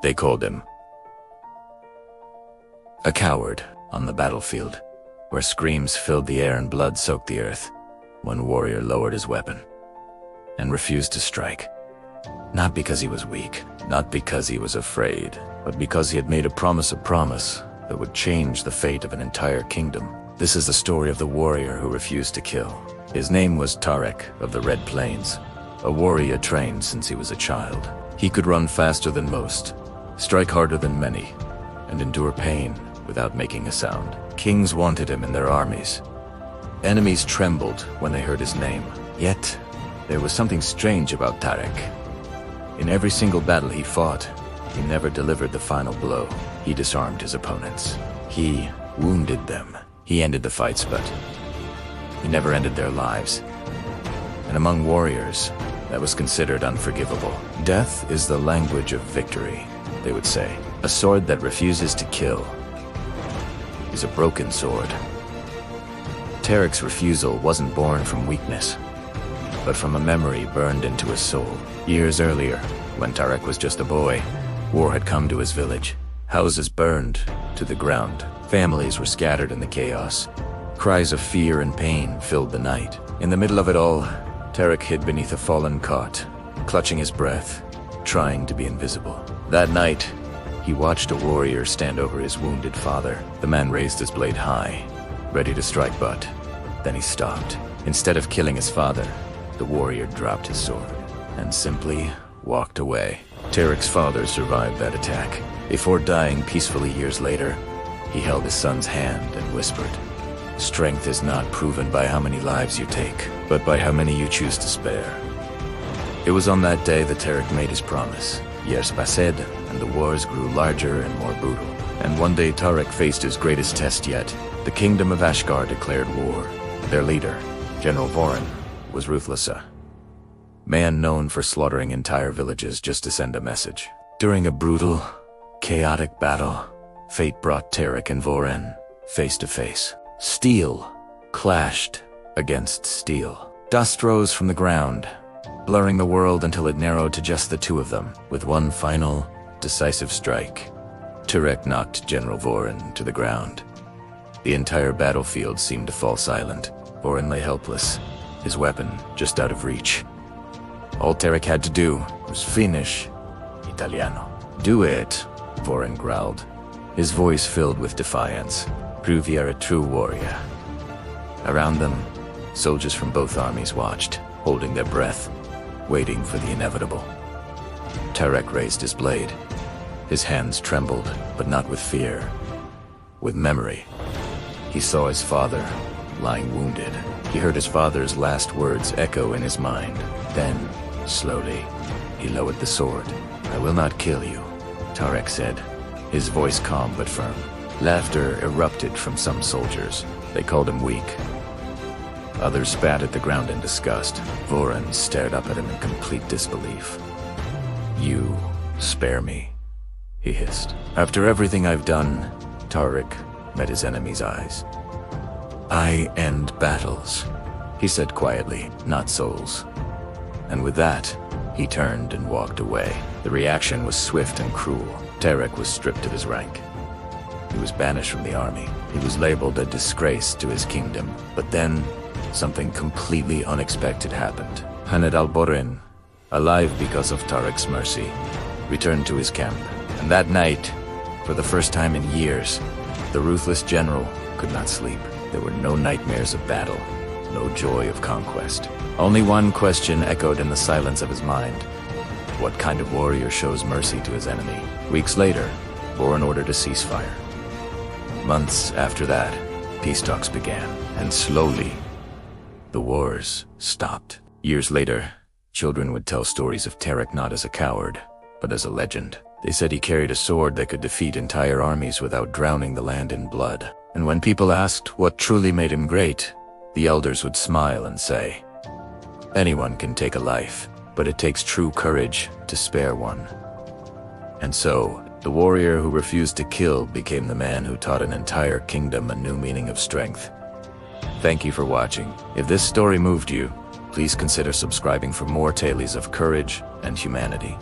They called him a coward on the battlefield, where screams filled the air and blood soaked the earth. One warrior lowered his weapon and refused to strike. Not because he was weak, not because he was afraid, but because he had made a promise that would change the fate of an entire kingdom. This is the story of the warrior who refused to kill. His name was Tarek of the Red Plains, a warrior trained since he was a child. He could run faster than most, strike harder than many, and endure pain without making a sound. Kings wanted him in their armies. Enemies trembled when they heard his name. Yet, there was something strange about Tarek. In every single battle he fought, he never delivered the final blow. He disarmed his opponents. He wounded them. He ended the fights, but he never ended their lives. And among warriors, that was considered unforgivable. Death is the language of victory, they would say. A sword that refuses to kill is a broken sword. Tarek's refusal wasn't born from weakness, but from a memory burned into his soul. Years earlier, when Tarek was just a boy, war had come to his village. Houses burned to the ground. Families were scattered in the chaos. Cries of fear and pain filled the night. In the middle of it all, Tarek hid beneath a fallen cot, clutching his breath, trying to be invisible. That night, he watched a warrior stand over his wounded father. The man raised his blade high, ready to strike, but then he stopped. Instead of killing his father, the warrior dropped his sword and simply walked away. Tarek's father survived that attack. Before dying peacefully years later, he held his son's hand and whispered, "Strength is not proven by how many lives you take, but by how many you choose to spare." It was on that day that Tarek made his promise. Years passed, and the wars grew larger and more brutal. And one day Tarek faced his greatest test yet. The kingdom of Ashgar declared war. Their leader, General Vorin, was ruthless. A man known for slaughtering entire villages just to send a message. During a brutal, chaotic battle, fate brought Tarek and Vorin face to face. Steel clashed against steel. Dust rose from the ground, blurring the world until it narrowed to just the two of them. With one final, decisive strike, Tarek knocked General Vorin to the ground. The entire battlefield seemed to fall silent. Vorin lay helpless, his weapon just out of reach. All Tarek had to do was finish Italiano. "Do it," Vorin growled, his voice filled with defiance. "Prove you're a true warrior." Around them, soldiers from both armies watched, holding their breath, waiting for the inevitable. Tarek raised his blade. His hands trembled, but not with fear, with memory. He saw his father lying wounded. He heard his father's last words echo in his mind. Then, slowly, he lowered the sword. "I will not kill you," Tarek said, his voice calm but firm. Laughter erupted from some soldiers. They called him weak. Others spat at the ground in disgust. Vorin stared up at him in complete disbelief. "You spare me," he hissed. "After everything I've done," Tarek met his enemy's eyes. "I end battles," he said quietly, "not souls." And with that, he turned and walked away. The reaction was swift and cruel. Tarek was stripped of his rank. He was banished from the army. He was labeled a disgrace to his kingdom. But then, something completely unexpected happened. Haned al-Borin, alive because of Tarek's mercy, returned to his camp. And that night, for the first time in years, the ruthless general could not sleep. There were no nightmares of battle, no joy of conquest. Only one question echoed in the silence of his mind. What kind of warrior shows mercy to his enemy? Weeks later, Vorin ordered a ceasefire. Months after that, peace talks began, and slowly, the wars stopped. Years later, children would tell stories of Tarek not as a coward, but as a legend. They said he carried a sword that could defeat entire armies without drowning the land in blood. And when people asked what truly made him great, the elders would smile and say, "Anyone can take a life, but it takes true courage to spare one." And so, the warrior who refused to kill became the man who taught an entire kingdom a new meaning of strength. Thank you for watching. If this story moved you, please consider subscribing for more tales of courage and humanity.